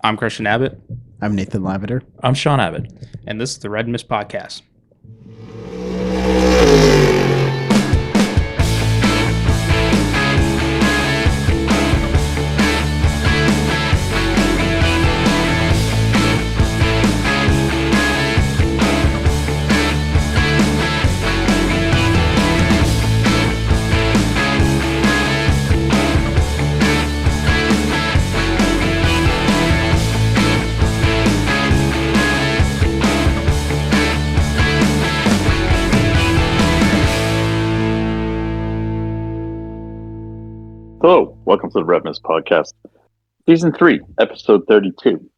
I'm Christian Abbott. I'm Nathan Lavender. I'm Sean Abbott, and this is the Red Mist Podcast. Hello, welcome to the Red Mist Podcast, Season 3, Episode 32.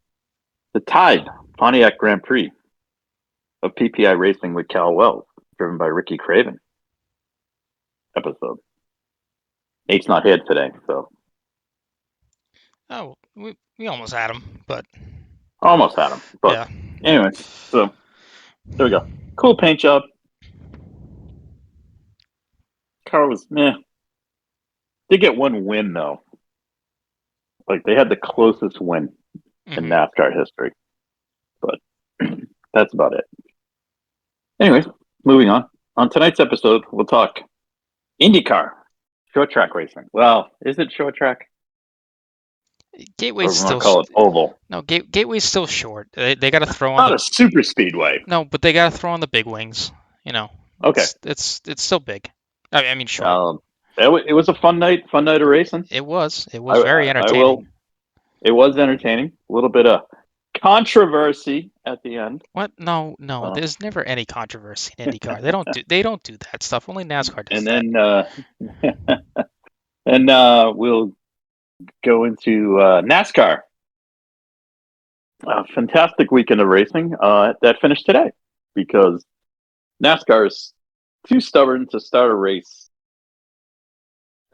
The Tide Pontiac Grand Prix of PPI Racing with Cal Wells, driven by Ricky Craven. Episode. Nate's not here today, so. Oh, we almost had him, but. Almost had him, but yeah. Anyway, so there we go. Cool paint job. Car was meh. Did get one win though. Like they had the closest win in NASCAR history, but that's about it. Anyways, moving on. On tonight's episode, we'll talk IndyCar, short track racing. Well, is it short track? Gateway's still call it oval. No, Gateway's still short. They got to throw on not a super speedway. No, but they got to throw on the big wings. You know. Okay. It's still big. I mean short. It was a fun night of racing. It was very entertaining. It was entertaining. A little bit of controversy at the end. What? No. There's never any controversy in IndyCar. They don't do that stuff. Only NASCAR does that. And then we'll go into NASCAR. A fantastic weekend of racing that finished today because NASCAR is too stubborn to start a race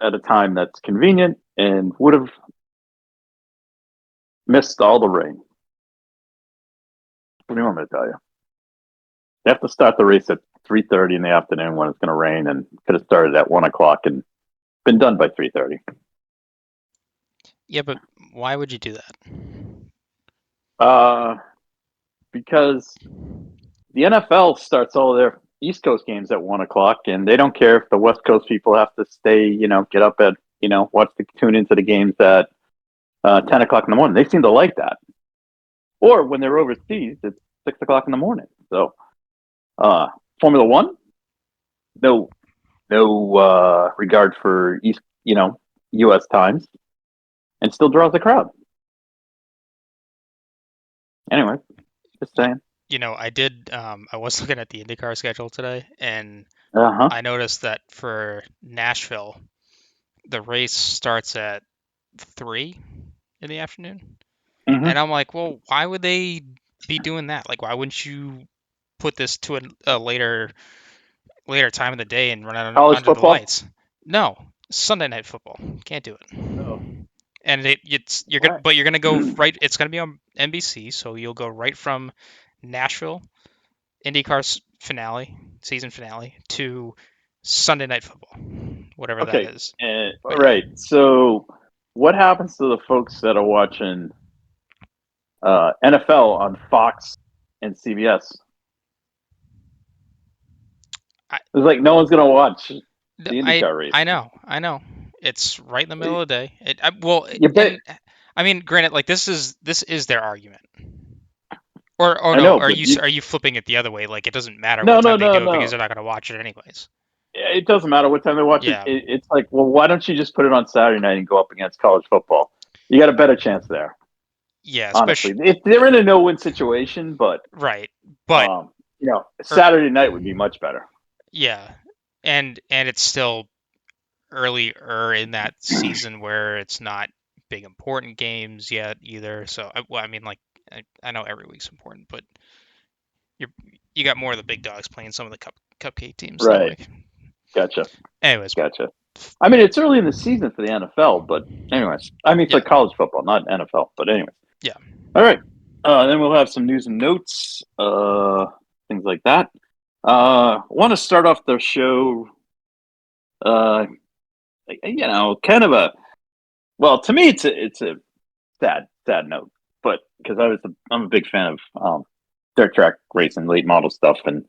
at a time that's convenient and would have missed all the rain. What do you want me to tell you? You have to start the race at 3:30 in the afternoon when it's going to rain, and could have started at 1 o'clock and been done by 3:30. Yeah, but why would you do that? Because the NFL starts all their East Coast games at 1 o'clock, and they don't care if the West Coast people have to stay, get up at, tune into the games at 10 o'clock in the morning. They seem to like that. Or when they're overseas, it's 6 o'clock in the morning. So, Formula One, no regard for U.S. times, and still draws the crowd. Anyway, just saying. I did. I was looking at the IndyCar schedule today, and I noticed that for Nashville, the race starts at 3 in the afternoon, and I'm like, well, why would they be doing that? Like, why wouldn't you put this to a later time of the day and run out under the lights? No, Sunday Night Football, can't do it. No. And you're gonna go right. It's gonna be on NBC, so you'll go right from Nashville, IndyCar's season finale, to Sunday Night Football, whatever that is. Right. So, what happens to the folks that are watching NFL on Fox and CBS? It's like no one's going to watch the IndyCar race. I know. It's right in the middle of the day. I mean, granted, like this is their argument. Or no? Are you flipping it the other way? Like it doesn't matter what time they do it because they're not going to watch it anyways. It doesn't matter what time they watch it. It's like, well, why don't you just put it on Saturday night and go up against college football? You got a better chance there. Yeah, honestly, if they're in a no-win situation, but Saturday night would be much better. Yeah, and it's still earlier in that season where it's not big important games yet either. So I know every week's important, but you got more of the big dogs playing some of the cupcake teams. Right. Gotcha. Anyways. Gotcha. I mean, it's early in the season for the NFL, but anyways. I mean, it's like college football, not NFL, but anyways. Yeah. All right. Then we'll have some news and notes, things like that. Want to start off the show, kind of to me, it's a sad note. but because I'm a big fan of dirt track racing, late model stuff, and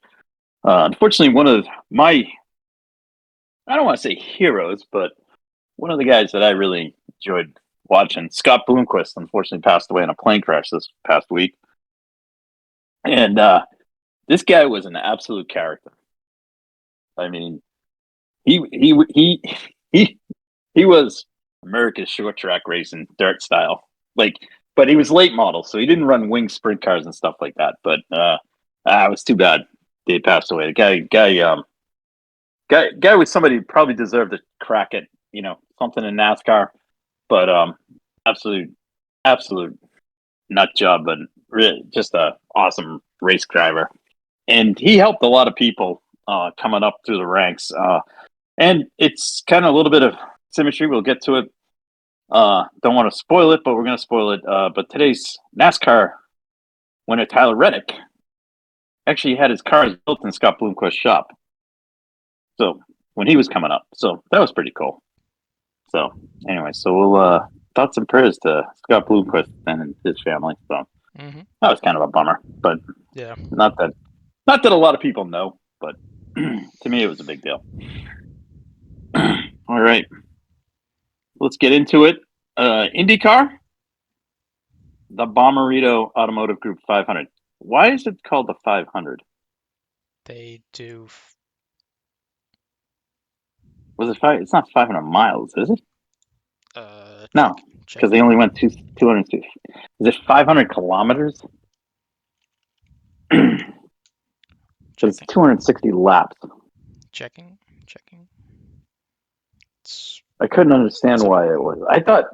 unfortunately, one of my I don't want to say heroes, but one of the guys that I really enjoyed watching, Scott Bloomquist, unfortunately passed away in a plane crash this past week, and this guy was an absolute character. I mean, he he was America's short track racing dirt style, like, but he was late model, so he didn't run wing sprint cars and stuff like that. But it was too bad they passed away. The guy was somebody who probably deserved to crack at something in NASCAR, but absolute nut job, but really just a awesome race driver, and he helped a lot of people coming up through the ranks. And it's kind of a little bit of symmetry. We'll get to it. Don't want to spoil it, but we're going to spoil it. But today's NASCAR winner, Tyler Reddick, actually had his cars built in Scott Bloomquist's shop. So when he was coming up, so that was pretty cool. So anyway, so we'll thoughts and prayers to Scott Bloomquist and his family. So that was kind of a bummer, but yeah, not that a lot of people know, but to me it was a big deal. All right, let's get into it. IndyCar, the Bommarito Automotive Group 500. Why is it called the 500? They do. Was it five? It's not 500 miles, is it? No, check because they only went 202. Is it 500 kilometers? It's 260 laps. Checking. I couldn't understand why it was. I thought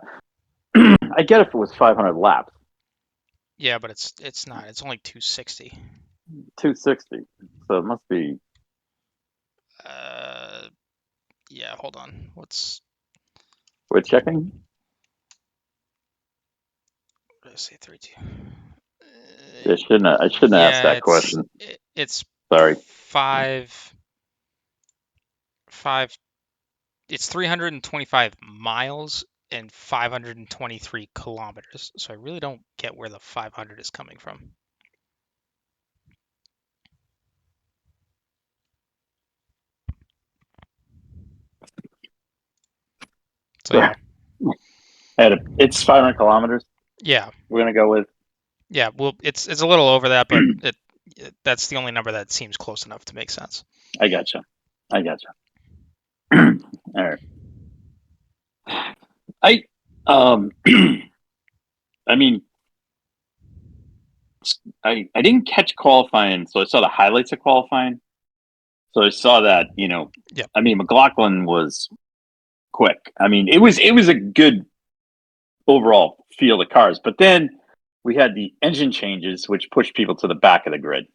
I get if it was 500 laps. Yeah, but it's not. It's only 260. 260. So it must be. Yeah. Hold on. We're checking. What did I say? 32. I shouldn't have asked that question. It's sorry. Five. It's 325 miles and 523 kilometers. So I really don't get where the 500 is coming from. So yeah. It's 500 kilometers. Yeah. We're gonna go with. Yeah. Well, it's a little over that, but that's the only number that seems close enough to make sense. I gotcha. All right. I mean, I didn't catch qualifying, so I saw the highlights of qualifying. So I saw that, Yeah. I mean, McLaughlin was quick. I mean, it was a good overall field of cars, but then we had the engine changes, which pushed people to the back of the grid.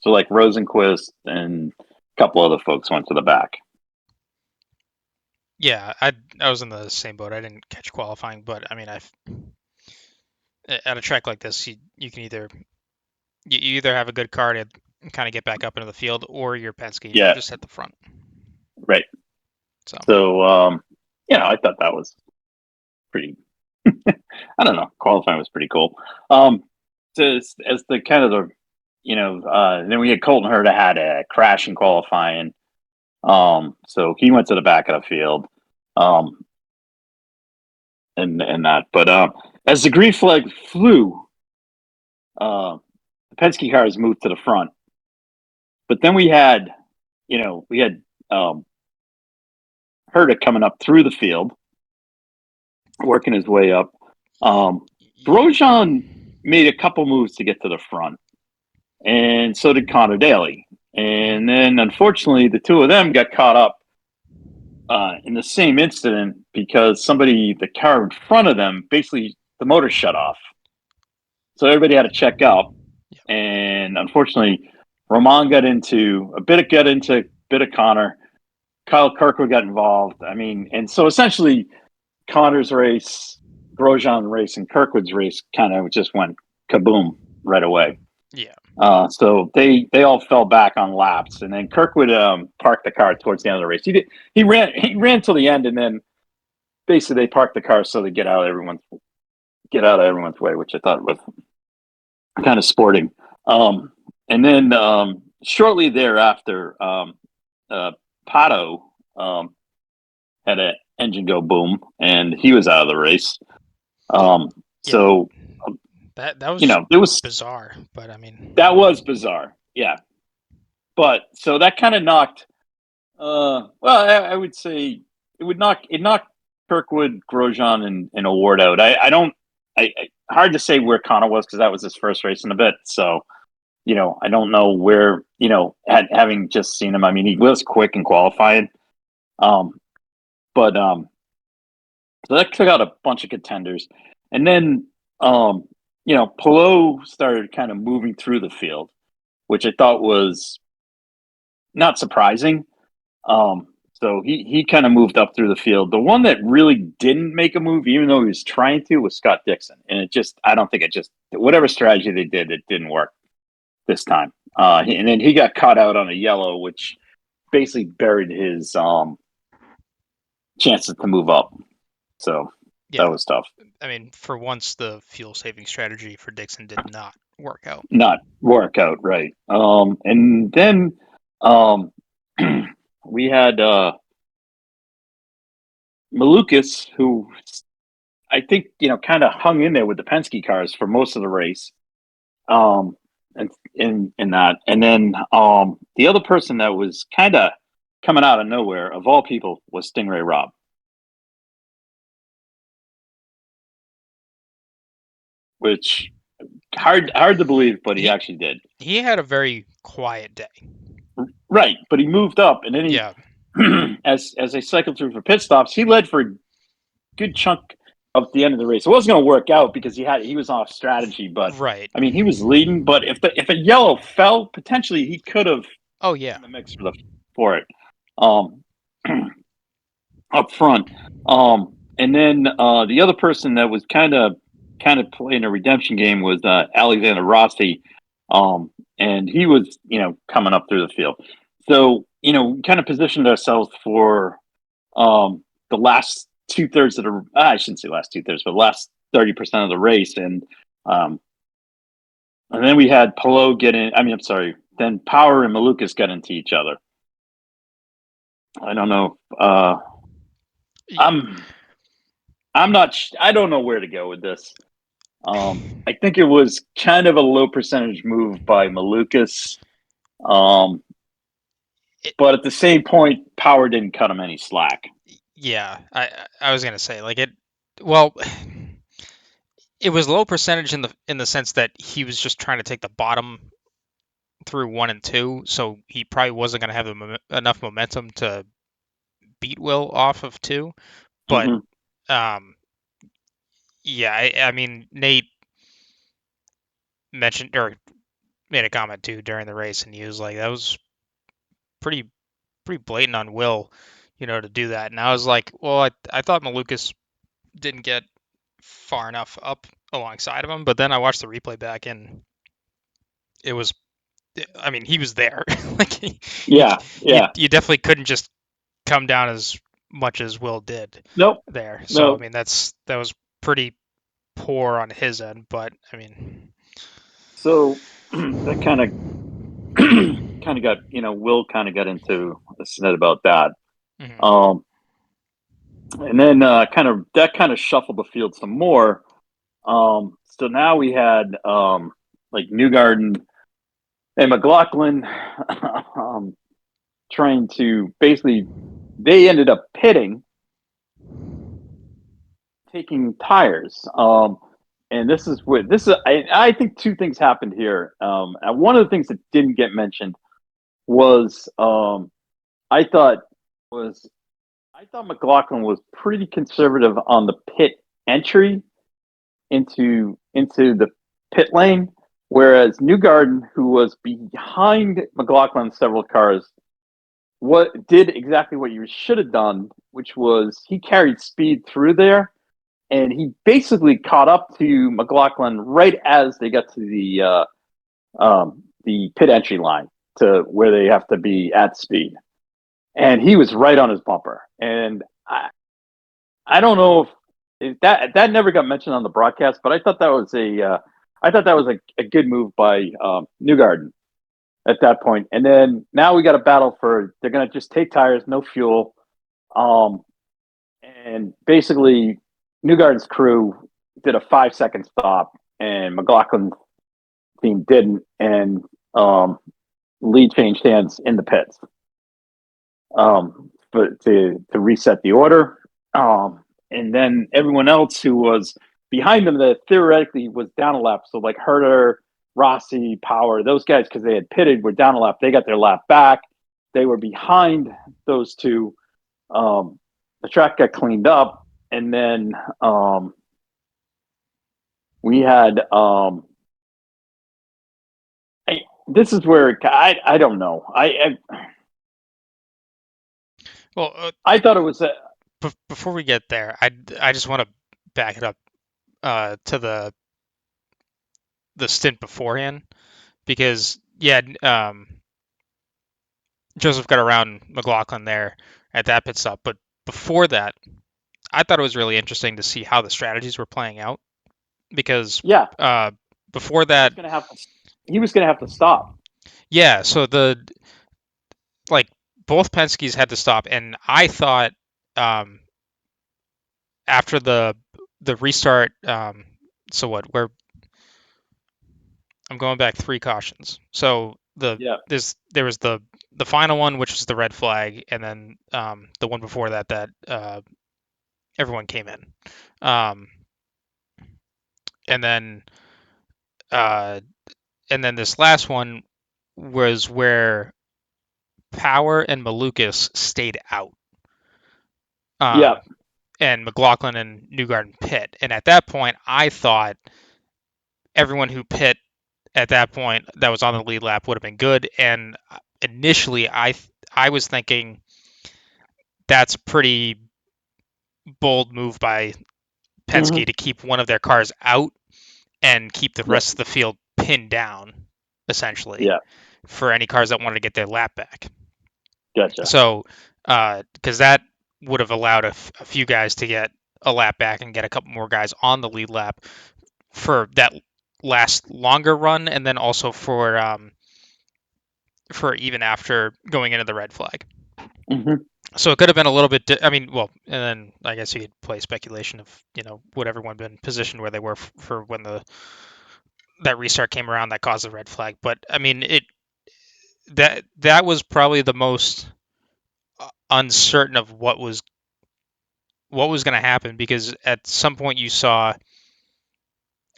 So like Rosenquist and a couple other folks went to the back. Yeah, I was in the same boat. I didn't catch qualifying, but I mean, at a track like this, you can either have a good car to kind of get back up into the field, or your Penske just hit the front. Right. So I thought that was pretty. I don't know. Qualifying was pretty cool. As the kind of the, then we had Colton Herta had a crash in qualifying. So he went to the back of the field. And that, but as the green flag flew, the Penske cars moved to the front. But then we had Herta coming up through the field, working his way up. Grosjean made a couple moves to get to the front, and so did Connor Daly. And then, unfortunately, the two of them got caught up in the same incident because the car in front of them, basically the motor shut off. So everybody had to check out. And unfortunately, Romain got into a bit of Connor. Kyle Kirkwood got involved. I mean, and so essentially Connor's race, Grosjean's race, and Kirkwood's race kind of just went kaboom right away. Yeah. So they all fell back on laps, and then Kirkwood parked the car towards the end of the race. He ran till the end, and then basically they park the car so they get out of everyone's way, which I thought was kind of sporting. And then shortly thereafter, Pato had an engine go boom, and he was out of the race. So that was it was bizarre, but I mean that was bizarre, yeah. But so that kind of knocked. I would say it knocked Kirkwood, Grosjean, and Award out. Hard to say where Connor was because that was his first race in a bit. So, I don't know where, having just seen him. I mean, he was quick and qualified. So that took out a bunch of contenders. And then, Palou started kind of moving through the field, which I thought was not surprising. So he kind of moved up through the field. The one that really didn't make a move, even though he was trying to, was Scott Dixon. And I don't think whatever strategy they did, it didn't work this time. And then he got caught out on a yellow, which basically buried his chances to move up. So that was tough. I mean, for once, the fuel saving strategy for Dixon did not work out. Right. And then we had Malukas, who I think kind of hung in there with the Penske cars for most of the race. And in that, and then the other person that was kind of coming out of nowhere, of all people, was Stingray Robb. Which hard to believe, but he actually did. He had a very quiet day. Right, but he moved up, and then he, as they cycled through for pit stops, he led for a good chunk of the end of the race. It wasn't going to work out because he was off strategy, but right. I mean, he was leading. But if a yellow fell, potentially he could have. Oh yeah, in the mix for it, up front. And then the other person that was kind of playing a redemption game was Alexander Rossi. And he was, coming up through the field. So, we kind of positioned ourselves for the last 2/3 of the, I shouldn't say last 2/3, but last 30% of the race. And then we had Palou then Power and Malukas got into each other. I don't know. I don't know where to go with this. I think it was kind of a low percentage move by Malukas. But at the same point, Power didn't cut him any slack. Yeah, I was gonna say well, it was low percentage in the sense that he was just trying to take the bottom through 1 and 2, so he probably wasn't gonna have enough momentum to beat Will off of 2. But I mean, Nate mentioned or made a comment too during the race, and he was like, that was pretty blatant on Will, to do that. And I was like, well, I thought Malukas didn't get far enough up alongside of him, but then I watched the replay back, and it was, I mean, he was there. You definitely couldn't just come down as much as Will did. Nope. There. So I mean, that was pretty poor on his end, but I mean, so that kind of got, Will kind of got into a snit about that. Mm-hmm. And then that kind of shuffled the field some more. So now we had like Newgarden and McLaughlin trying to basically, they ended up pitting, taking tires. And I think two things happened here. And one of the things that didn't get mentioned was I thought McLaughlin was pretty conservative on the pit entry into the pit lane, whereas Newgarden, who was behind McLaughlin several cars, did exactly what you should have done, which was he carried speed through there, and he basically caught up to McLaughlin right as they got to the pit entry line to where they have to be at speed. And he was right on his bumper. And I don't know if that never got mentioned on the broadcast, but I thought that was a good move by Newgarden at that point. And then now we got a battle for they're going to just take tires, no fuel, and basically Newgarden's crew did a 5 second stop, and McLaughlin's team didn't, and Lee changed hands in the pits, but to reset the order. And then everyone else who was behind them that theoretically was down a lap. So like Herter, Rossi, Power, those guys, because they had pitted, were down a lap. They got their lap back. They were behind those two. The track got cleaned up, and then we had. This is where I don't know. I thought it was before we get there, I just want to back it up to the stint beforehand, because Joseph got around McLaughlin there at that pit stop, but before that, I thought it was really interesting to see how the strategies were playing out, because before that he was going to have to stop. Yeah, so both Penske's had to stop, and I thought after the restart, where I'm going back 3 cautions. So there was the final one, which was the red flag, and then the one before that everyone came in, and then this last one was where Power and Malukas stayed out. And McLaughlin and Newgarden pit. And at that point, I thought everyone who pit at that point that was on the lead lap would have been good. And initially, I was thinking that's a pretty bold move by Penske to keep one of their cars out and keep the rest of the field pinned down, essentially, for any cars that wanted to get their lap back. Gotcha. So, because that would have allowed a few guys to get a lap back and get a couple more guys on the lead lap for that last longer run, and then also for even after going into the red flag. So it could have been a little bit. And then I guess you could play speculation of would everyone been positioned where they were for when that restart came around that caused the red flag. But I mean that was probably the most uncertain of what was going to happen, because at some point you saw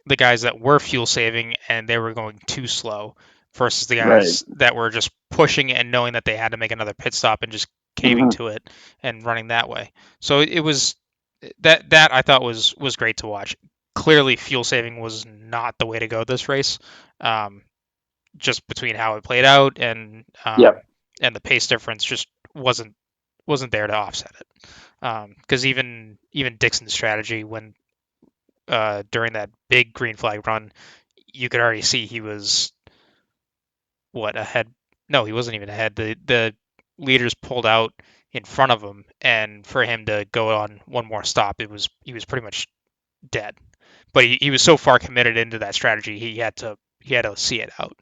the guys that were fuel saving and they were going too slow versus the guys that were just pushing and knowing that they had to make another pit stop and just caving to it and running that way. So it was that I thought was great to watch. Clearly fuel saving was not the way to go this race, just between how it played out and the pace difference just wasn't there to offset it. Because even Dixon's strategy when during that big green flag run, you could already see he was ahead. No, he wasn't even ahead. The leaders pulled out in front of him, and for him to go on one more stop, he was pretty much dead. But he was so far committed into that strategy, he had to see it out.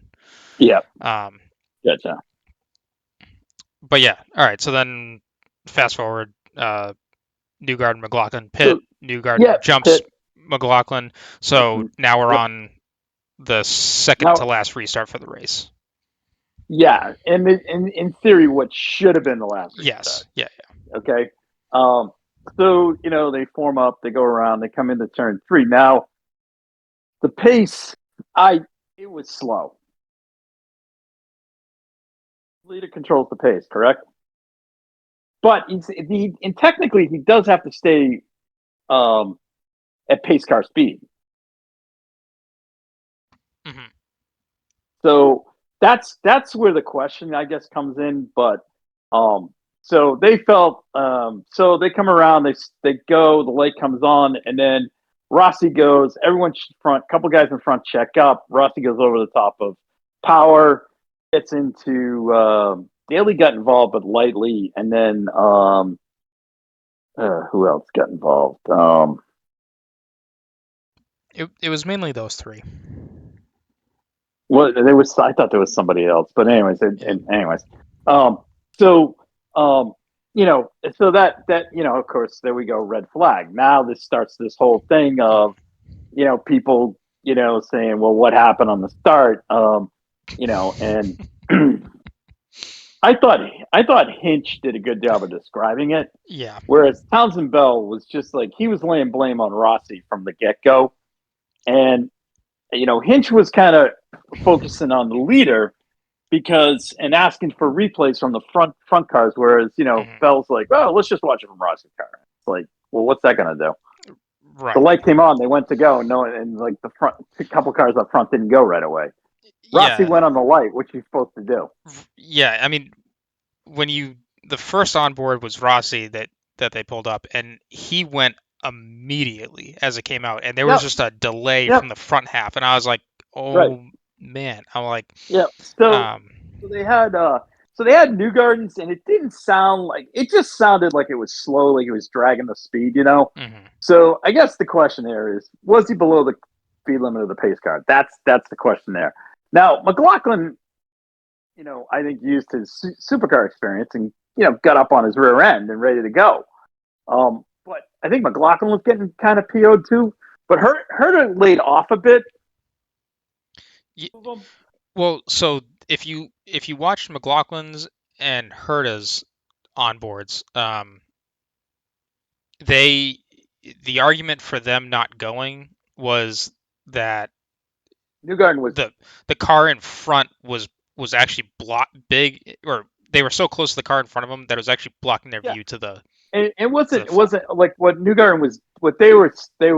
Gotcha. But yeah, all right. So then fast forward, Newgarden McLaughlin pit. Newgarden jumps McLaughlin. So now we're on the second to last restart for the race. Yeah, and in theory, what should have been the last restart. Yes. Yeah. Okay. So they form up, they go around, they come into turn 3. Now, the pace, it was slow. Leader controls the pace, correct? But and technically he does have to stay at pace car speed. So that's where the question, I guess, comes in. But so they felt so they come around, they go, the light comes on, and then Rossi goes, everyone front, couple guys in front check up. Rossi goes over the top of Power, gets into Daly got involved, but lightly, and then Who else got involved? It was mainly those three. Well, there was. I thought there was somebody else, but anyways, so so that of course, there we go, red flag. Now this starts this whole thing of people saying, well, what happened on the start? And I thought Hinch did a good job of describing it. Yeah. Whereas Townsend Bell was just like he was laying blame on Rossi from the get go, and Hinch was kind of focusing on the leader and asking for replays from the front cars, whereas Bell's like, oh, let's just watch it from Rossi's car. It's like, well, what's that going to do? Right. The light came on, they went to go, and like the front, a couple cars up front didn't go right away. Rossi went on the light, which he's supposed to do. Yeah, I mean, the first onboard was Rossi that they pulled up, and he went immediately as it came out, and there was just a delay from the front half, and I was like, oh man, I'm like, so they had Newgardens, and it didn't sound like it just sounded like it was slow, like it was dragging the speed, Mm-hmm. So I guess the question there is, was he below the speed limit of the pace car? That's the question there. Now McLaughlin, I think used his supercar experience and got up on his rear end and ready to go. But I think McLaughlin was getting kind of PO'd too. But Herta laid off a bit. Well, so if you watch McLaughlin's and Herta's onboards, the argument for them not going was that Newgarden was the car in front was actually big, or they were so close to the car in front of them that it was actually blocking their view to the. It wasn't like what Newgarden was, what they were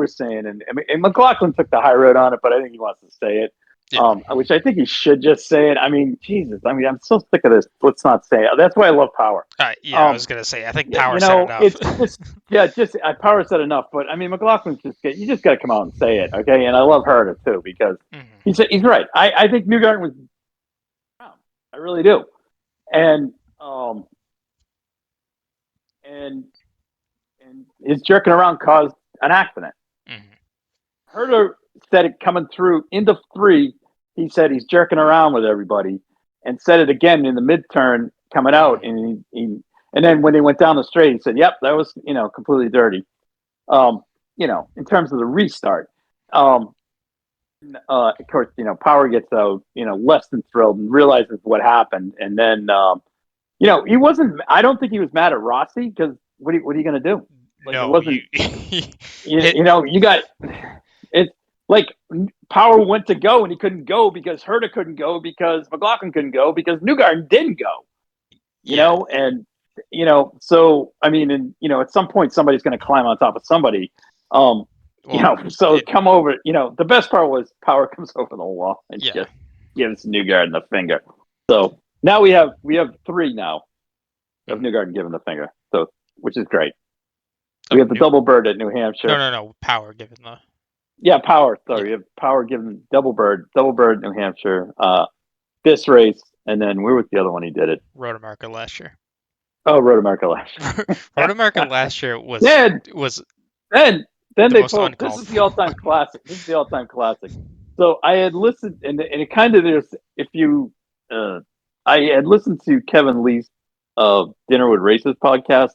saying, and McLaughlin took the high road on it, but I think he wants to say it, which I think he should just say it. I mean, Jesus, I'm so sick of this. Let's not say it. That's why I love Power. I was gonna say, I think Power said enough. It's just Power said enough, but I mean, McLaughlin's you just got to come out and say it, okay? And I love Herta too because he's right. I think Newgarden was, I really do, and his jerking around caused an accident. Herta said it coming through into 3. He said he's jerking around with everybody, and said it again in the mid-turn coming out. And and then when they went down the straight, he said, "Yep, that was completely dirty." In terms of the restart, of course, Power gets out, less than thrilled and realizes what happened, and then he wasn't. I don't think he was mad at Rossi because what are you going to do? Like, no, it wasn't. You got it. Like Power went to go and he couldn't go because Herta couldn't go because McLaughlin couldn't go because Newgarden didn't go. And so I mean, and at some point somebody's going to climb on top of somebody. Come over. The best part was Power comes over the wall and just gives Newgarden the finger. So now we have 3 now of Newgarden giving the finger. So which is great. We have the double bird at New Hampshire. No. Power giving the. Yeah, Power. Sorry, we have Power giving double bird, New Hampshire. This race, and then where was the other one he did it? Road America last year. Oh, Road America last year. Road America last year was then they pulled. This is the all-time classic. So I had listened, and it kind of there's I had listened to Kevin Lee's Dinner with Races podcast.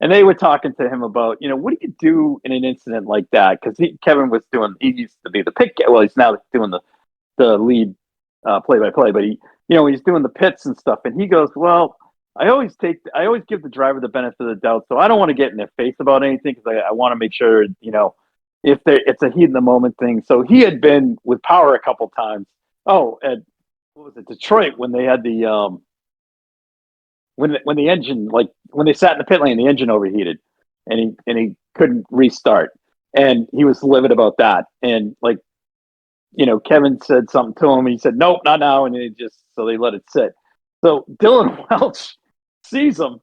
And they were talking to him about, what do you do in an incident like that? Because Kevin was he used to be the pit. Well, he's now doing the lead play-by-play, but he's doing the pits and stuff. And he goes, well, I always give the driver the benefit of the doubt. So I don't want to get in their face about anything because I want to make sure, if it's a heat in the moment thing. So he had been with Power a couple times. Oh, at what was it, Detroit, when they had the when the engine, like when they sat in the pit lane, the engine overheated, and he couldn't restart, and he was livid about that. And Kevin said something to him, and he said, "Nope, not now," and so they let it sit. So Dylan Welch sees him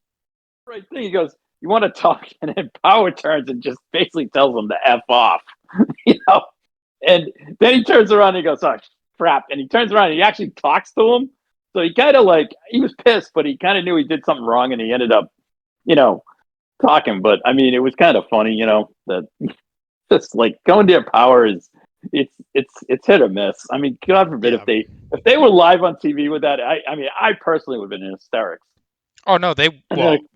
right thing. He goes, "You want to talk?" And then Power turns and just basically tells him to F off, And then he turns around and he goes, "Oh crap!" And he turns around and he actually talks to him. So he kind of he was pissed, but he kind of knew he did something wrong, and he ended up, talking, but I mean, it was kind of funny, that just like going to Power is it's hit or miss. I mean, God forbid if they were live on TV with that. I mean, I personally would have been in hysterics. Oh no,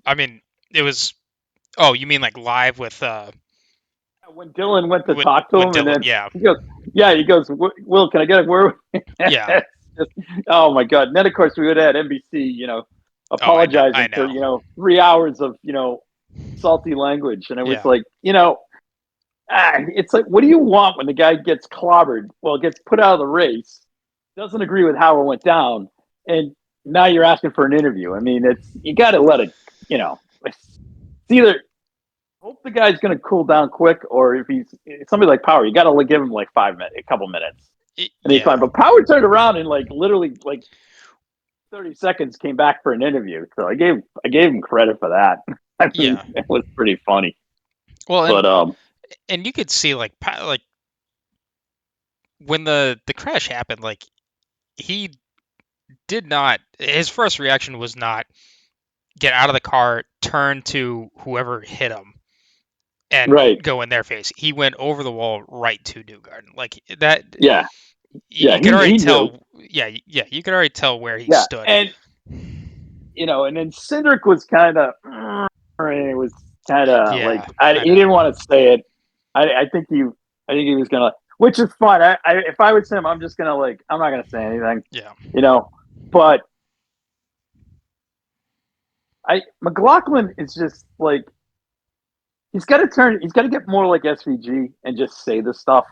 I mean, it was. Oh, you mean like live with when Dillon went to talk to him, Dillon, and then he goes, Will, can I get a word? Yeah. Oh my God! And then of course we would have had NBC, apologizing for 3 hours of salty language, and it was like it's like, what do you want when the guy gets clobbered? Well, gets put out of the race, doesn't agree with how it went down, and now you're asking for an interview. I mean, you got to let it, it's either hope the guy's going to cool down quick, or if he's somebody like Power, you got to give him like a couple minutes, and he's fine. But Power turned around and literally 30 seconds came back for an interview, so I gave him credit for that. I mean, it was pretty funny. Well, and you could see like when the crash happened, like he did not. His first reaction was not get out of the car, turn to whoever hit him, and go in their face. He went over the wall right to Newgarden, like that. Yeah, you could already tell. Yeah, you could already tell where he stood. And and then Cindric was kind of. It was kind of he didn't want to say it. I think he was gonna, which is fine. If I was him, I'm just gonna I'm not gonna say anything. Yeah. But McLaughlin is just he's got to get more like SVG and just say this stuff,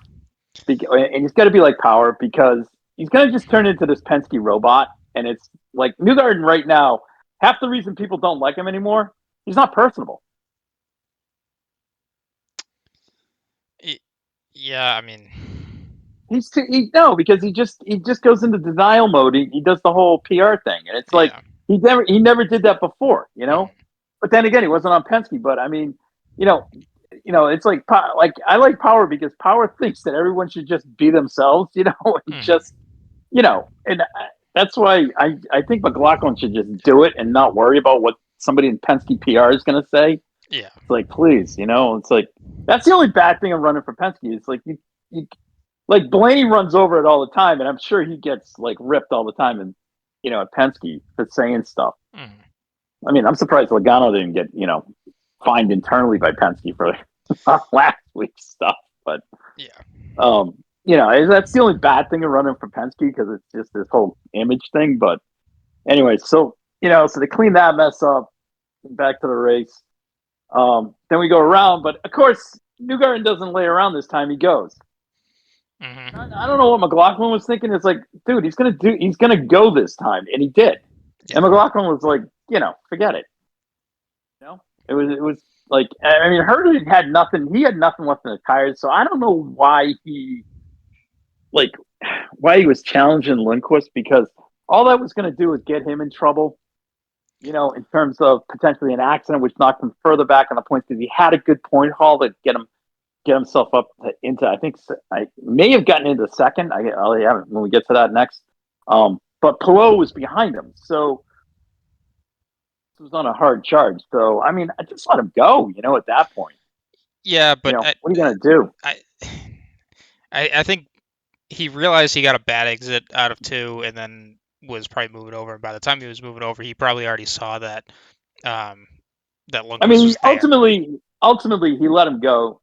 and he's got to be like Power, because he's gonna just turn into this Penske robot. And it's like Newgarden right now. Half the reason people don't like him anymore, he's not personable. Yeah, I mean, because he just goes into denial mode. He does the whole PR thing, and it's like he never did that before, But then again, he wasn't on Penske. But I mean, it's like I like Power because Power thinks that everyone should just be themselves, and just and that's why I think McLaughlin should just do it and not worry about what somebody in Penske PR is going to say. Yeah, it's like, please, it's like that's the only bad thing of running for Penske. It's like you like Blaney runs over it all the time, and I'm sure he gets ripped all the time, and at Penske for saying stuff. I mean, I'm surprised Logano didn't get fined internally by Penske for last week's stuff, but that's the only bad thing of running for Penske, because it's just this whole image thing. But anyway, so so they clean that mess up, back to the race. Then we go around, but of course Newgarden doesn't lay around this time. He goes. I don't know what McLaughlin was thinking. It's like, dude, he's gonna go this time, and he did. And McLaughlin was like, forget it. It was like, I mean, Herder had nothing. He had nothing left in the tires, so I don't know why he was challenging Lindquist, because all that was going to do was get him in trouble. In terms of potentially an accident, which knocked him further back on the points, because he had a good point haul to get himself up into. I think I may have gotten into second. I'll have it when we get to that next. But Palou was behind him, so this was on a hard charge. So I mean, I just let him go. At that point. Yeah, but what are you gonna do? I think he realized he got a bad exit out of 2, and then was probably moving over. And by the time he was moving over, he probably already saw that that Lundqvist was there. Ultimately, he let him go,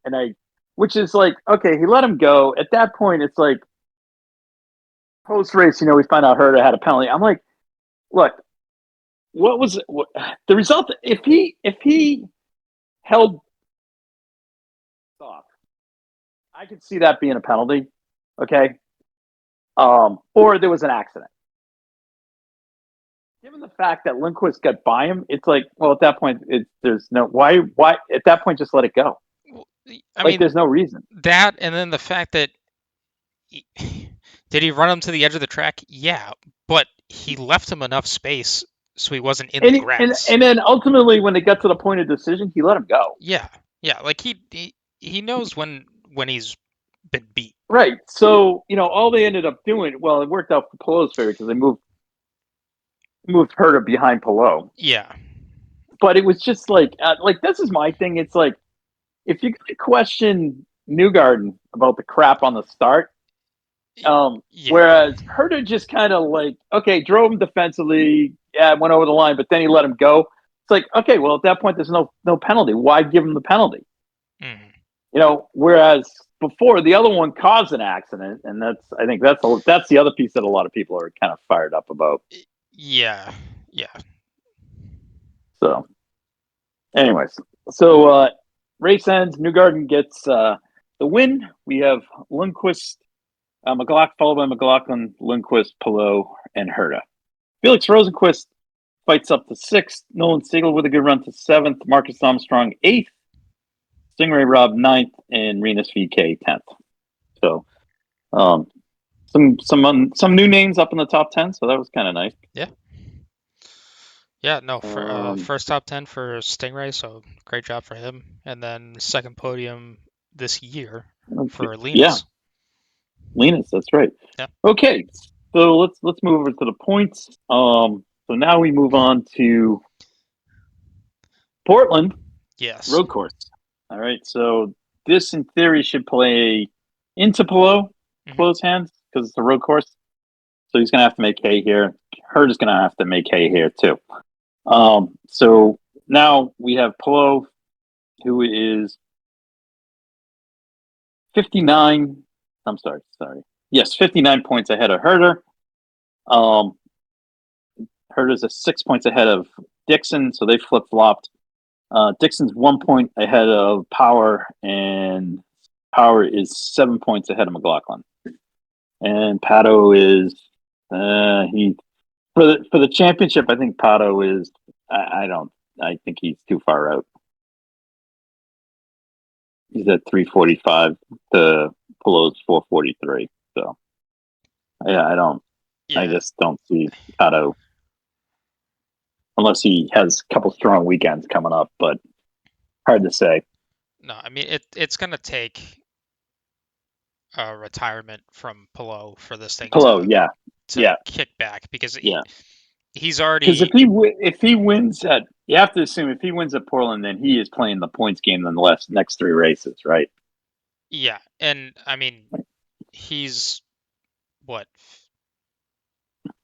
which is like, okay, he let him go. At that point, it's like post race. We find out Herder had a penalty. I'm like, look, what was the result? If he held off, I could see that being a penalty. Okay, or there was an accident. Given the fact that Lindquist got by him, it's like, well, at that point, there's no why. At that point, just let it go. I mean, there's no reason. That, and then the fact that did he run him to the edge of the track? Yeah, but he left him enough space so he wasn't in the grass. And then ultimately, when they got to the point of decision, he let him go. Yeah, like he knows when he's been beat. Right. So all they ended up doing, well, it worked out for Palou's favor, because they moved Herder behind Palou. Yeah. but it was just like this is my thing. It's like if you're gonna question Newgarden about the crap on the start, Yeah. whereas Herta just kind of like, okay, drove him defensively, yeah, went over the line, but then he let him go. It's like, okay, well at that point there's no penalty. Why give him the penalty? Mm-hmm. Whereas before the other one caused an accident, and I think that's the other piece that a lot of people are kind of fired up about. Yeah. Yeah. So, anyways, so race ends. Newgarden gets the win. We have Lundqvist, McLaughlin, followed by McLaughlin, Lundqvist, Palou, and Herta. Felix Rosenqvist fights up to sixth. Nolan Siegel with a good run to seventh. Marcus Armstrong eighth. Stingray Robb ninth, and Renus VK 10th. So, some new names up in the top 10. So that was kind of nice. Yeah. Yeah, no, for first top 10 for Stingray, so great job for him. And then second podium this year for Linus. Yeah, Linus, that's right. Yeah. Okay, so let's move over to the points. So now we move on to Portland. Yes. Road course. All right, so this in theory should play into Palou's hands because it's a road course. So he's gonna have to make hay here. Hurt is gonna have to make hay here too. So now we have Palou, who is 59. I'm sorry. Yes, 59 points ahead of Herter. Herter's 6 points ahead of Dixon, so they flip flopped. Dixon's 1 point ahead of Power, and Power is 7 points ahead of McLaughlin. And Pato is he for the championship. I think Pato is. I think he's too far out. He's at 345 to Palou's 443. So yeah, I don't. Yeah. I just don't see Pato unless he has a couple strong weekends coming up, but hard to say. No, I mean it's gonna take a retirement from Palou for this thing to kick back because he's already, because if he wins at, you have to assume if he wins at Portland, then he is playing the points game in the next three races, right? Yeah, and I mean he's what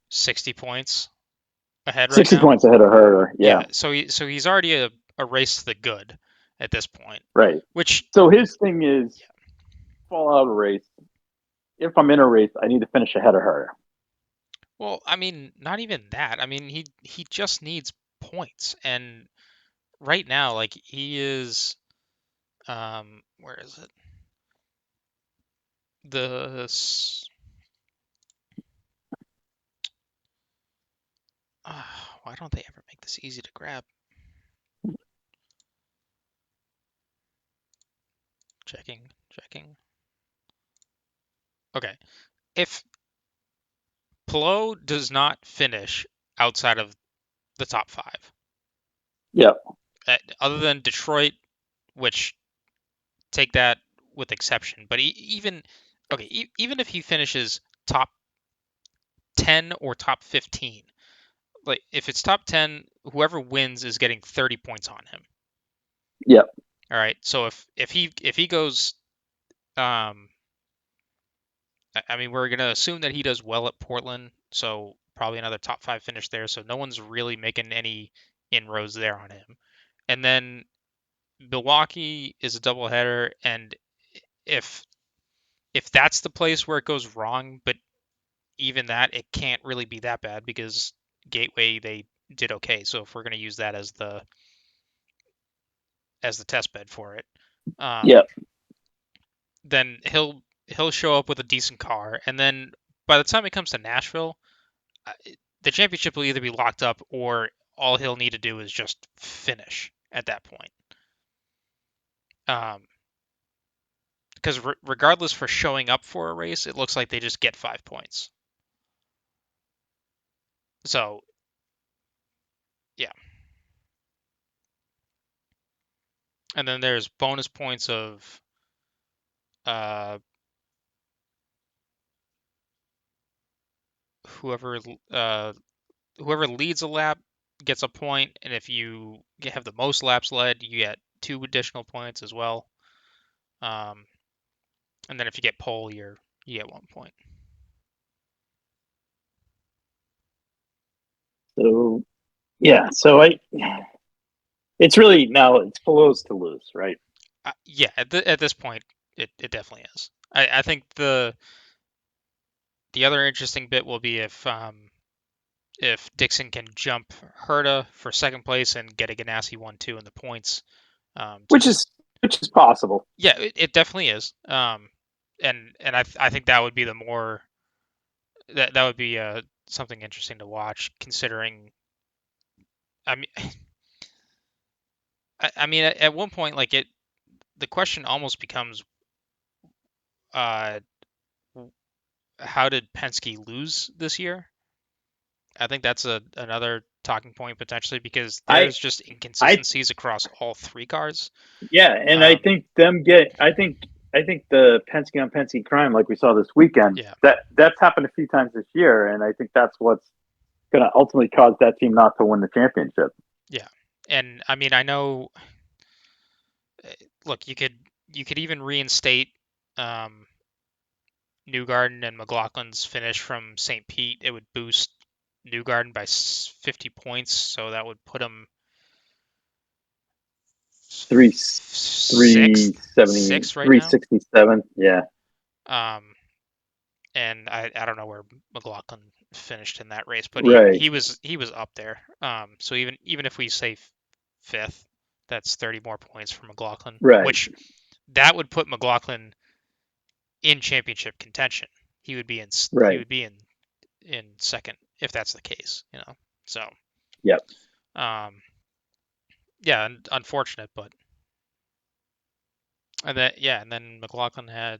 60 points ahead right 60 now. points ahead of her, yeah. So he's already a race to the good at this point, right? So his thing is fall out of a race. If I'm in a race, I need to finish ahead of her. Well, I mean, not even that. I mean, he just needs points, and right now, like he is, where is it? Why don't they ever make this easy to grab? Checking. Okay, if Palou does not finish outside of the top 5, other than Detroit, which take that with exception, but even if he finishes top 10 or top 15, like if it's top 10, whoever wins is getting 30 points on him. Yep. All right. So if he goes, I mean, we're gonna assume that he does well at Portland, so probably another top 5 finish there. So no one's really making any inroads there on him. And then Milwaukee is a doubleheader, and if that's the place where it goes wrong, but even that, it can't really be that bad because Gateway, they did okay. So if we're going to use that as the test bed for it, then he'll show up with a decent car, and then by the time it comes to Nashville, the championship will either be locked up or all he'll need to do is just finish at that point. Because regardless for showing up for a race, it looks like they just get 5 points. So, yeah. And then there's bonus points of whoever leads a lap gets a point, and if you have the most laps led, you get 2 additional points as well. And then if you get pole, you get 1 point. So yeah, it's really now it's Flo's to lose, right? Yeah, at this point, it definitely is. I think the other interesting bit will be if Dixon can jump Herta for second place and get a Ganassi 1-2 in the points. Which is possible. Yeah, it definitely is. And I think that would be the more that would be something interesting to watch, considering. I mean, I mean, at one point, like the question almost becomes, uh, how did Penske lose this year? I think that's another talking point potentially, because there's just inconsistencies across all 3 cars. Yeah, and I think I think the Penske on Penske crime, like we saw this weekend, that's happened a few times this year, and I think that's what's going to ultimately cause that team not to win the championship. Yeah, and I mean, I know. Look, you could even reinstate Newgarden and McLaughlin's finish from St. Pete. It would boost Newgarden by 50 points, so that would put him 367. Yeah. And I don't know where McLaughlin finished in that race, but he was up there. So even if we say 5th, that's 30 more points for McLaughlin, which that would put McLaughlin in championship contention. He would be in second if that's the case, So yep. Yeah, unfortunate, but and then McLaughlin had.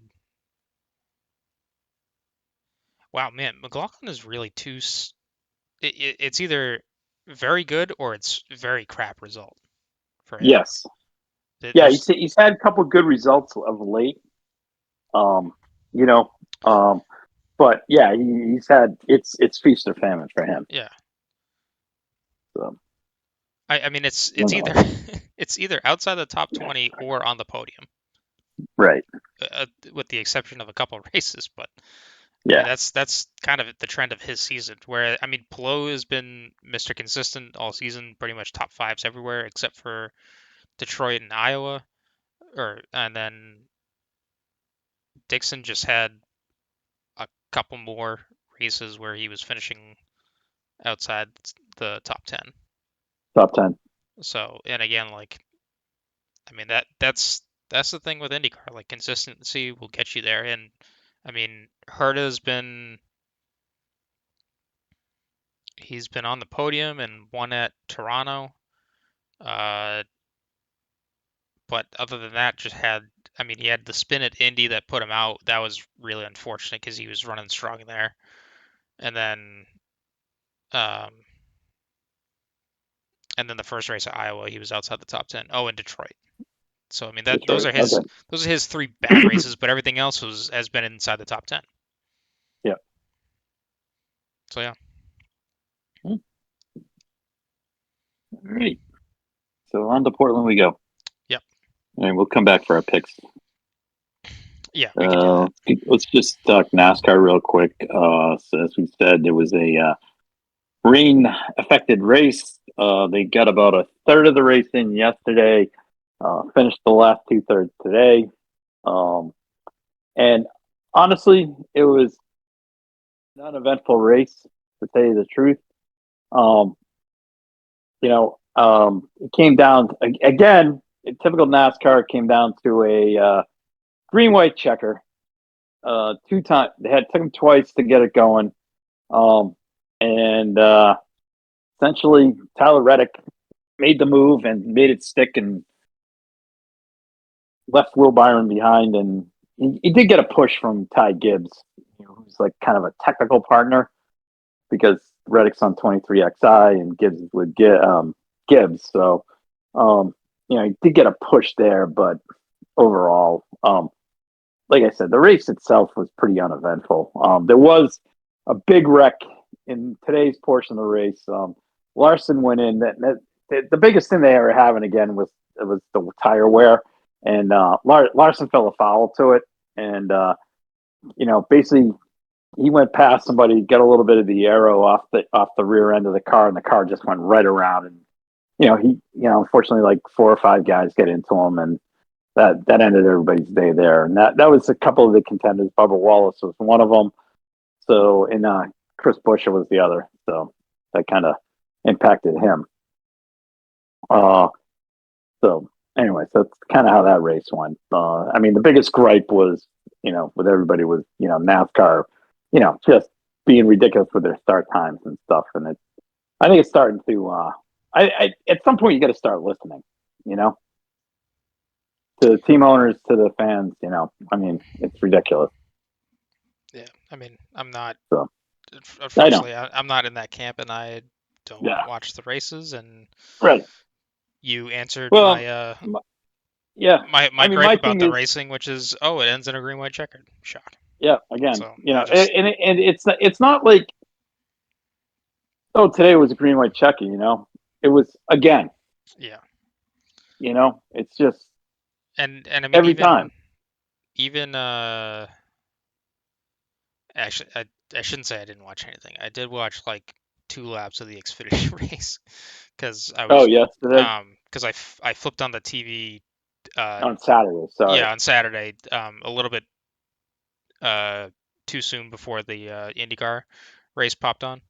Wow, man, McLaughlin is really too. It's either very good or it's very crap result for him. Yes. Yeah, he's had a couple of good results of late. But yeah, he's had it's feast or famine for him. Yeah. So. I mean, it's either it's either outside the top 20 or on the podium. Right. With the exception of a couple of races, but yeah, I mean, that's kind of the trend of his season. Where I mean, Palou has been Mr. Consistent all season, pretty much top 5s everywhere except for Detroit and Iowa, and then Dixon just had a couple more races where he was finishing outside the top 10. Top 10. So, and again, like, I mean, that's the thing with IndyCar. Like, consistency will get you there. And I mean, Herta's he's been on the podium and won at Toronto. But other than that, he had the spin at Indy that put him out. That was really unfortunate because he was running strong there. And then the first race at Iowa, he was outside the top 10. Oh, and Detroit. So I mean, those are his 3 bad races, but everything else has been inside the top 10. Yeah. So yeah. All right. So on to Portland we go. Yep. And we'll come back for our picks. Yeah, we can do that. Let's just talk NASCAR real quick. So as we said, there was a rain-affected race. They got about a third of the race in yesterday. Finished the last 2/3 today. And honestly, it was an uneventful race, to tell you the truth. It came down again. In typical NASCAR, it came down to a green-white checker. 2 times they took them twice to get it going, and essentially Tyler Reddick made the move and made it stick and left Will Byron behind, and he did get a push from Ty Gibbs, who's like kind of a technical partner because Reddick's on 23XI and Gibbs is with Gibbs. So, he did get a push there, but overall, like I said, the race itself was pretty uneventful. There was a big wreck in today's portion of the race. Larson went in. That the biggest thing they were having again was the tire wear, and Larson fell foul to it, and basically he went past somebody, got a little bit of the aero off the rear end of the car, and the car just went right around, and unfortunately, like 4 or 5 guys get into him, and that ended everybody's day there. And that was a couple of the contenders. Bubba Wallace was one of them. So, and Chris Buescher was the other. So that kind of impacted him. So anyways, that's kind of how that race went. I mean, the biggest gripe was, with everybody was, NASCAR, just being ridiculous with their start times and stuff. And I think it's starting to, at some point you got to start listening, to the team owners, to the fans, I mean, it's ridiculous. Yeah. I mean, I'm not, so, unfortunately, I'm not in that camp, and I don't watch the races, and right. You answered my gripe about the racing, which is, it ends in a green, white, checkered. Shock. Yeah, again, and it's not like, today was a green, white, checker. It was again. Yeah. It's just, and I mean, every time. Even actually, I shouldn't say I didn't watch anything. I did watch like 2 laps of the Xfinity race because I was because I flipped on the TV on Saturday. Sorry. Yeah, on Saturday, a little bit too soon before the IndyCar race popped on,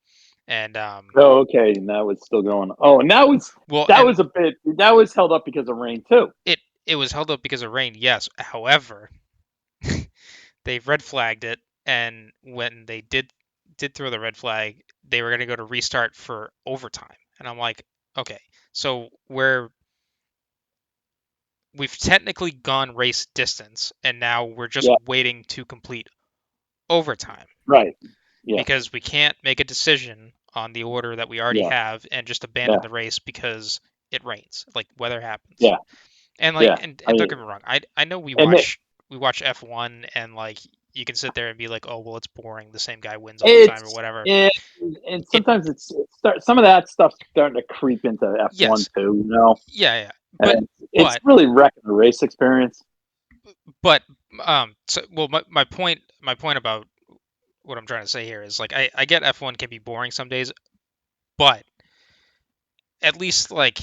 and okay, and that was still going. Oh, and that was that was held up because of rain too. It was held up because of rain, yes. However, they red flagged it, and when they did throw the red flag, they were going to go to restart for overtime, and I'm like, okay, so we've technically gone race distance, and now we're just waiting to complete overtime. Right. Yeah. Because we can't make a decision on the order that we already have and just abandon the race because it rains. Like, weather happens. Yeah. And and don't get me wrong. I know we watch F1, and like you can sit there and be like, oh well, it's boring. The same guy wins all the time or whatever. Yeah. And sometimes some of that stuff's starting to creep into F1 too. Yeah. But it's really wrecking the race experience. But my point about what I'm trying to say here is, like, I get F1 can be boring some days, but at least like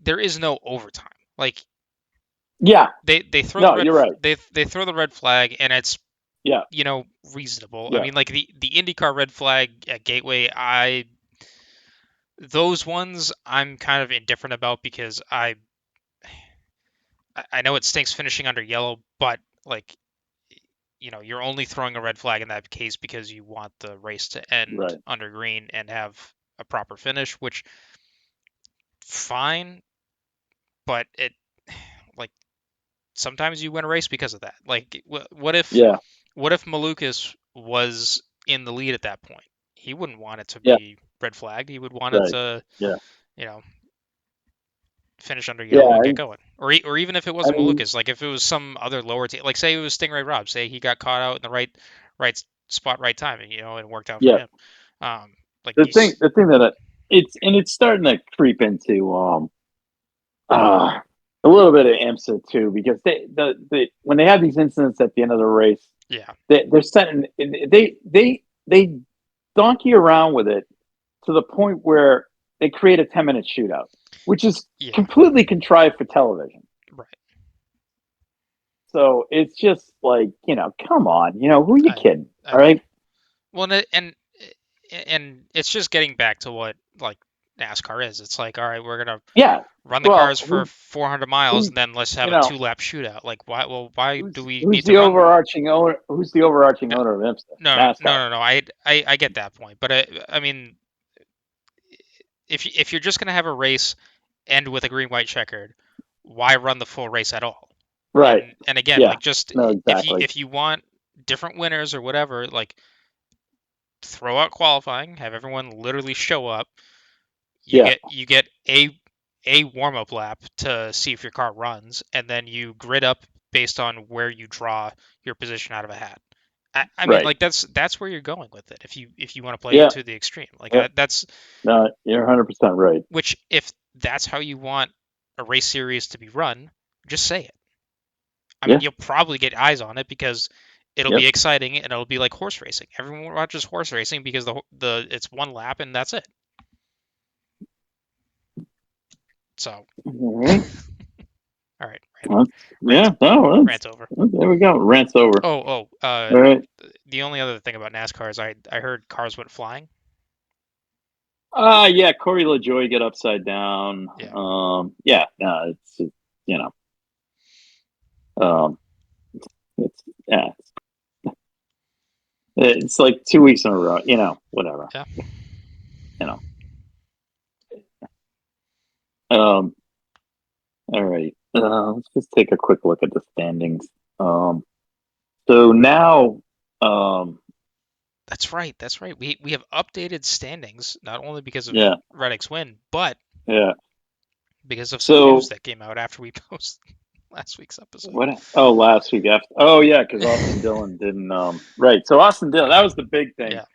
there is no overtime. Like, they throw you're right. They throw the red flag, and it's reasonable. I mean, like the IndyCar red flag at Gateway, those ones I'm kind of indifferent about because I know it stinks finishing under yellow, but like, you're only throwing a red flag in that case because you want the race to end under green and have a proper finish, which fine, but it, like, sometimes you win a race because of that. Like, what if Malukas was in the lead at that point? He wouldn't want it to be red flagged. He would want it to, finish under yellow and get going. Or even if it wasn't Malukas, like if it was some other lower team, like say it was Stingray Robb, say he got caught out in the right spot, right time, and it worked out for him. Like the thing that it's starting to creep into a little bit of IMSA too, because they when they have these incidents at the end of the race, they're setting they donkey around with it to the point where they create a 10-minute shootout, which is completely contrived for television. Right. So it's just like, come on, who are you kidding? All right. Well, and it's just getting back to what like NASCAR is. It's like, all right, we're gonna run the cars for 400 miles, and then let's have a 2-lap shootout. Like, why? Well, why do we need to run? Who's the overarching owner of IMSA? No. I get that point, but I mean, if you're just gonna have a race end with a green, white, checkered, why run the full race at all? Right. And again, like, just if you want different winners or whatever, like, throw out qualifying, have everyone literally show up. You get a warm up lap to see if your car runs, and then you grid up based on where you draw your position out of a hat. I mean, Right. like that's where you're going with it. If you want to play Yeah. it to the extreme, like Yeah. that's No, you're 100% right. which if that's how you want a race series to be run, just say it. I mean, Yeah. you'll probably get eyes on it because it'll Yep. be exciting and it'll be like horse racing. Everyone watches horse racing because the it's one lap and that's it. So, All all right, right. rant Yeah. No. rant over. There we go. Rant's over. All All right. the only other thing about NASCAR is I heard cars went flying. Yeah. Corey LaJoy got upside down. Yeah. Yeah. No, it's you know. Um. It's yeah. It's like 2 weeks in a row. Whatever. Yeah. You know. Um. All right. Let's just take a quick look at the standings. So now, That's right. That's right. We have updated standings not only because of yeah, Reddick's win, but yeah. because of some news So that came out after we posted last week's episode. what? Oh, last week after. Oh, yeah, because Austin Dillon didn't. Right. So Austin Dillon, that was the big thing. Yeah.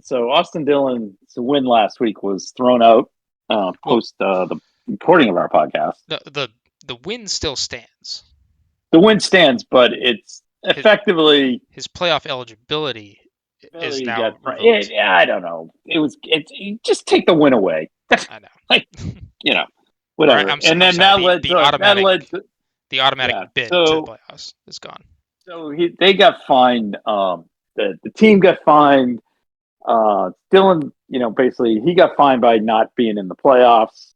So Austin Dillon's win last week was thrown out post the recording of our podcast. The win still stands. The win stands, but it's effectively his playoff eligibility is now revoked. Yeah, I don't know. Just take the win away. I know. Like, whatever. I'm And then sorry, that led to the automatic yeah. bid to the playoffs is gone. So they got fined. The team got fined. Dylan, basically he got fined by not being in the playoffs.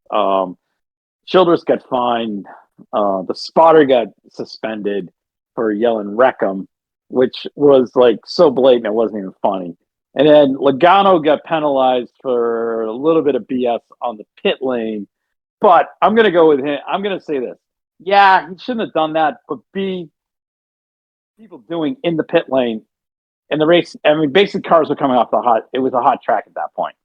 Childress got fined. The spotter got suspended for yelling "Wreck 'em," which was like so blatant it wasn't even funny. And then Logano got penalized for a little bit of BS on the pit lane. But I'm going to go with him. I'm going to say this. Yeah, he shouldn't have done that. But B, people doing in the pit lane in the race. I mean, basic cars were coming off it was a hot track at that point.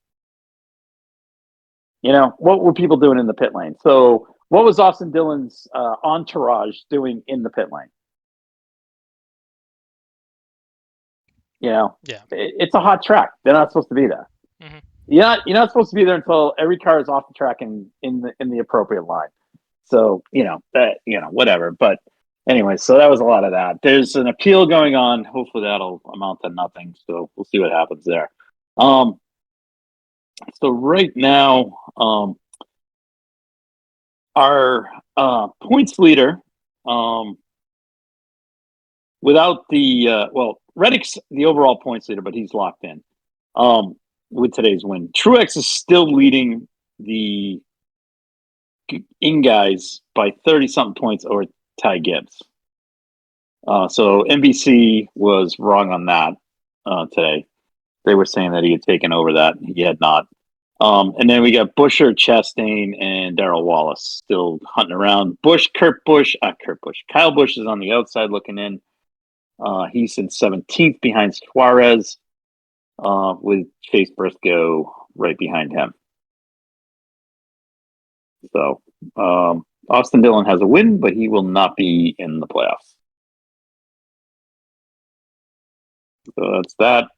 What were people doing in the pit lane? So what was Austin Dillon's entourage doing in the pit lane? Yeah. It's a hot track. They're not supposed to be there. Mm-hmm. You're not supposed to be there until every car is off the track and in the appropriate line. So whatever. But anyway, so that was a lot of that. There's an appeal going on. Hopefully that'll amount to nothing. So we'll see what happens there. So right now, our points leader, without Reddick's the overall points leader, but he's locked in with today's win. Truex is still leading the guys by 30-something points over Ty Gibbs. So NBC was wrong on that today. They were saying that he had taken over that. He had not. And then we got Buescher, Chastain, and Darrell Wallace still hunting around. Kyle Busch is on the outside looking in. He's in 17th behind Suarez, with Chase Briscoe right behind him. So Austin Dillon has a win, but he will not be in the playoffs. So that's that.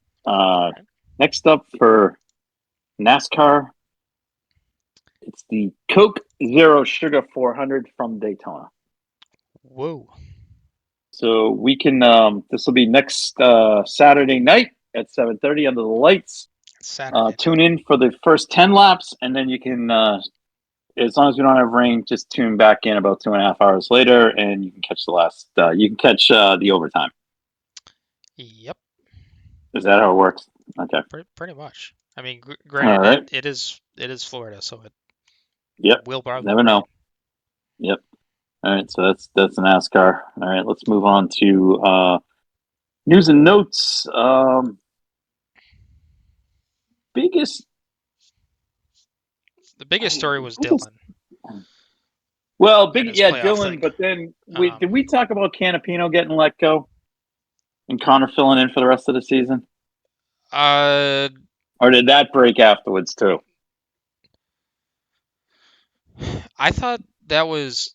Next up for NASCAR, it's the Coke Zero Sugar 400 from Daytona. Whoa. So we can, this will be next Saturday night at 7:30 under the lights. Tune in for the first 10 laps, and then you can, as long as we don't have rain, just tune back in about 2.5 hours later, and you can catch the overtime. Yep. Is that how it works? Okay. Pretty much. I mean, granted, right. it is Florida, so it will probably never know. Yep. All right, so that's NASCAR. All right, let's move on to news and notes. The biggest story was Dillon. Well, Dillon. But then did we talk about Canapino getting let go and Connor filling in for the rest of the season? Or did that break afterwards too? I thought that was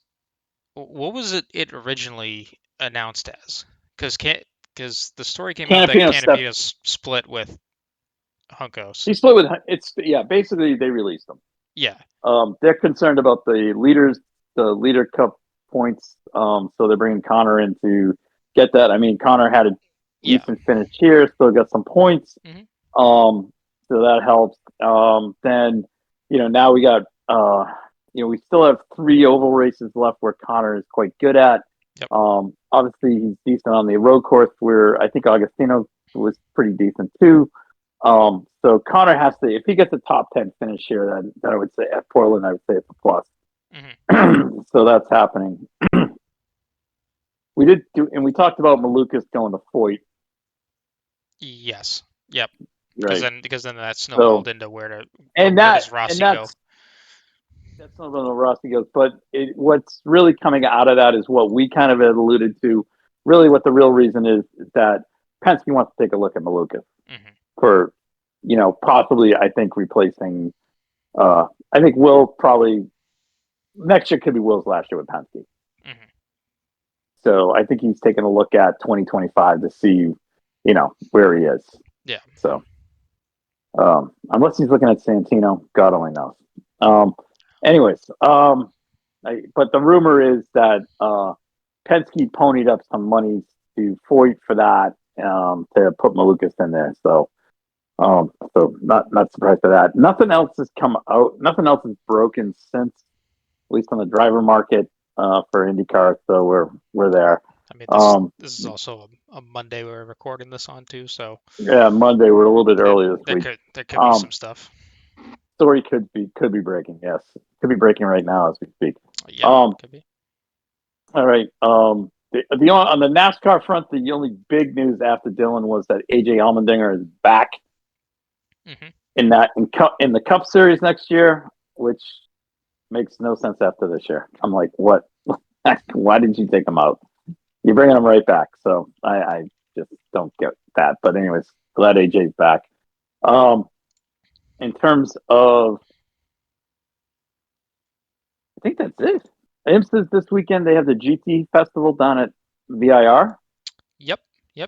what was it originally announced as? Because Because the story came out that Canapino split with Juncos. He split with basically they released him. Yeah. They're concerned about the leader cup points. So they're bringing Connor in to get that. I mean, Connor had a decent finish here, still got some points. Mm-hmm. So that helps. Then, now we got, we still have 3 oval races left where Connor is quite good at. Yep. Obviously he's decent on the road course where I think Agostino was pretty decent too. So Connor has to, if he gets a top 10 finish here, then I would say at Portland, I would say it's a plus. Mm-hmm. So that's happening. We talked about Malukas going to Foyt. Yes. Yep. Right. Because then that snowballed into where does Rossi go? That's not where Rossi goes. But what's really coming out of that is what we kind of had alluded to. Really, what the real reason is that Penske wants to take a look at Malukas for, possibly, I think, replacing. I think Will probably next year could be Will's last year with Penske. Mm-hmm. So I think he's taking a look at 2025 to see, where he is. Yeah. So, unless he's looking at Santino, God only knows. Anyways, but the rumor is that Penske ponied up some money to Foyt for that to put Malukas in there. So, not surprised by that. Nothing else has come out. Nothing else is broken since, at least on the driver market for IndyCar. So we're there. I mean, this is also a Monday we're recording this on too. So yeah, Monday we're a little bit early this week. There could be some stuff. Story could be breaking. Yes, could be breaking right now as we speak. Yeah, could be. All right. On the NASCAR front, the only big news after Dillon was that AJ Allmendinger is back in the Cup Series next year, which makes no sense after this year. I'm like, what? Why didn't you take him out? You're bringing him right back. So I just don't get that. But anyways, glad AJ's back. In terms of, I think that's it. IMSA this weekend. They have the GT Festival down at VIR. Yep.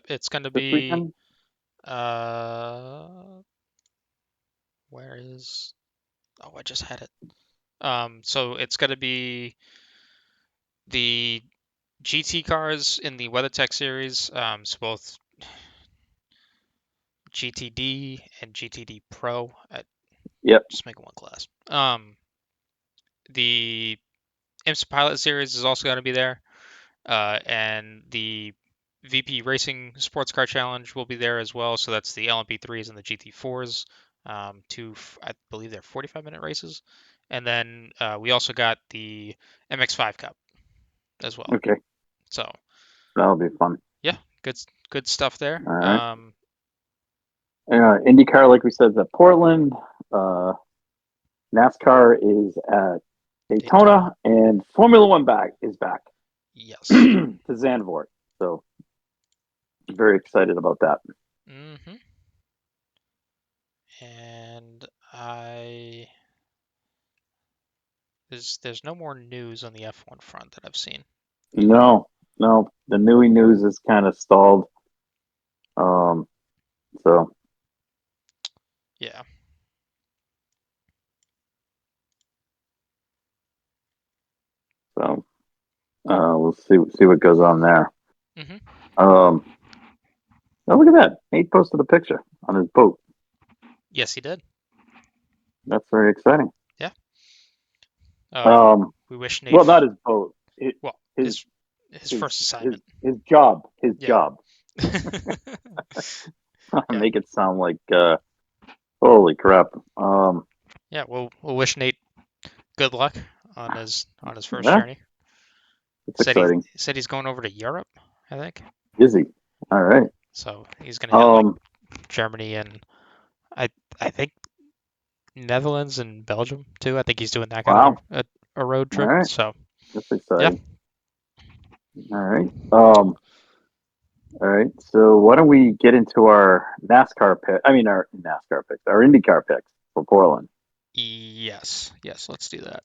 It's going to be. Weekend. Where is? Oh, I just had it. So it's going to be the GT cars in the WeatherTech series. So both GTD and GTD Pro. Just make it one class. The IMSA Pilot Series is also going to be there, and the VP Racing Sports Car Challenge will be there as well. So that's the LMP3s and the GT4s. I believe they're 45-minute races, and then we also got the MX5 Cup as well. Okay. So that'll be fun. Yeah, good stuff there. All right. IndyCar, like we said, is at Portland. NASCAR is at Daytona, and Formula One is back. Yes. To Zandvoort. So very excited about that. Mm-hmm. And there's no more news on the F1 front that I've seen. No. The news is kind of stalled. So yeah. So we'll see what goes on there. Mm-hmm. Oh, look at that! Nate posted a picture on his boat. Yes, he did. That's very exciting. Yeah. We wish Nate. Well, not his boat. His first assignment. His job. Job. Yeah. Make it sound like holy crap. Yeah, we'll wish Nate good luck on his first journey. It's exciting. He said he's going over to Europe, I think. Is he? All right. So he's going to hit like Germany and I think Netherlands and Belgium too. I think he's doing that kind of a road trip. All right. So that's exciting. Yeah. All right. All right. So why don't we get into our NASCAR pick? I mean, our NASCAR picks, our IndyCar picks for Portland. Yes. Let's do that.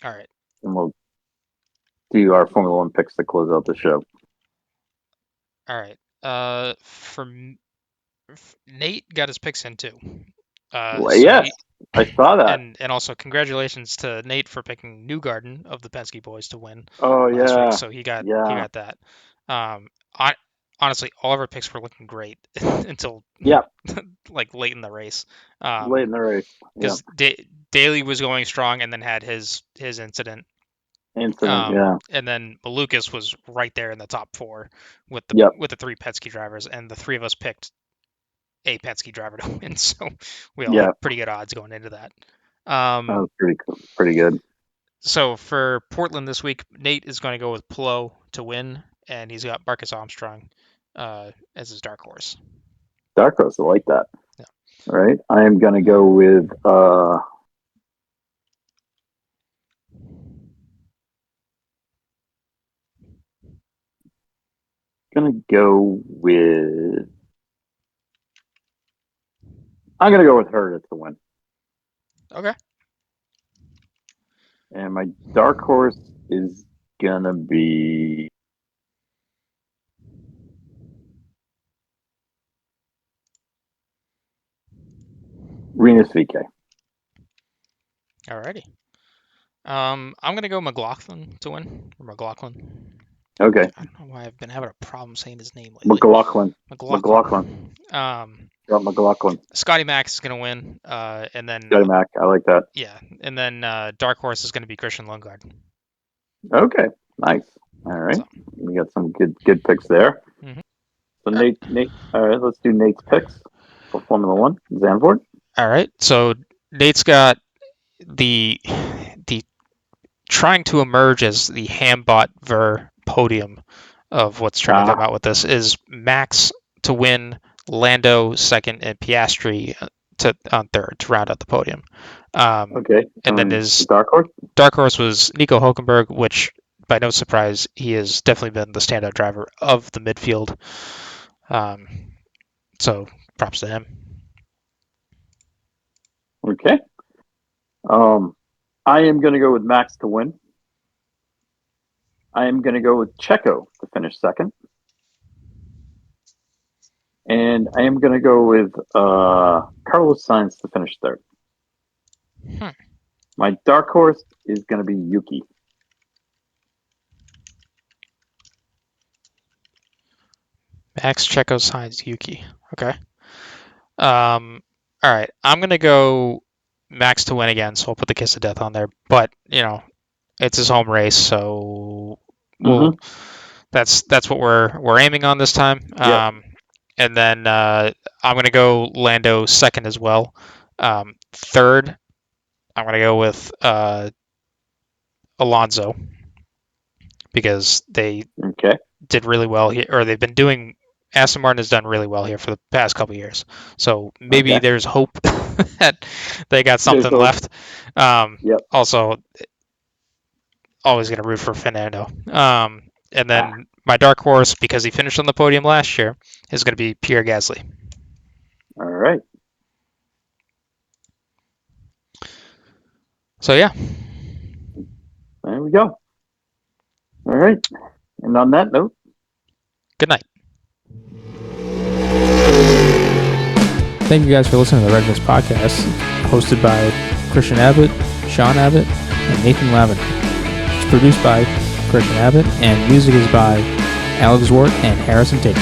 All right. And we'll do our Formula One picks to close out the show. All right. Nate got his picks in too. Yes, I saw that. And also congratulations to Nate for picking Newgarden of the Penske boys to win Oh last yeah, week. So he got that. Honestly, all of our picks were looking great until like late in the race. Late in the race, because Daly was going strong and then had his incident. And then Malukas was right there in the top 4 with the 3 Penske drivers, and the 3 of us picked a Penske driver to win, so we all had pretty good odds going into that. That was pretty cool. Pretty good. So for Portland this week, Nate is going to go with Plo to win, and he's got Marcus Armstrong as his dark horse. Dark horse, I like that. Yeah. All right, I am going to go with I'm going to go with Hurd to win. Okay. And my dark horse is going to be Rinus VeeKay. Alrighty. I'm going to go McLaughlin to win. Or McLaughlin. Okay. I don't know why I've been having a problem saying his name lately. McLaughlin. McLaughlin. Scotty Max is going to win. And then Scotty Mac, I like that. Yeah. And then dark horse is going to be Christian Lundgaard. Okay. Nice. All right. So, we got some good picks there. Mm-hmm. So Nate, all right, let's do Nate's picks for Formula 1, Zandvoort. All right. So Nate's got the trying to emerge as the Hambot Ver podium of what's trying to come out with this is Max to win, Lando second, and Piastri on third to round out the podium. Okay. And then his dark horse? Dark horse was Nico Hülkenberg, which by no surprise he has definitely been the standout driver of the midfield. So props to him. Okay. I am going to go with Max to win. I am going to go with Checo to finish second. And I am going to go with Carlos Sainz to finish third. My dark horse is going to be Yuki. Max, Checo, Sainz, Yuki. Okay. All right. I'm going to go Max to win again, so I'll put the kiss of death on there. But, it's his home race, so that's what we're aiming on this time. Yep. And then I'm going to go Lando second as well. Third, I'm going to go with Alonso because they did really well here, or they've been doing. Aston Martin has done really well here for the past couple of years, so maybe there's hope that they got something left. Also, always going to root for Fernando. And then my dark horse, because he finished on the podium last year, is going to be Pierre Gasly. All right. So, yeah. There we go. All right. And on that note, good night. Thank you guys for listening to the Red Mist Podcast, hosted by Christian Abbott, Sean Abbott, and Nathan Lavin. It's produced by Christian Abbott, and music is by Alex Zwart and Harrison Tate.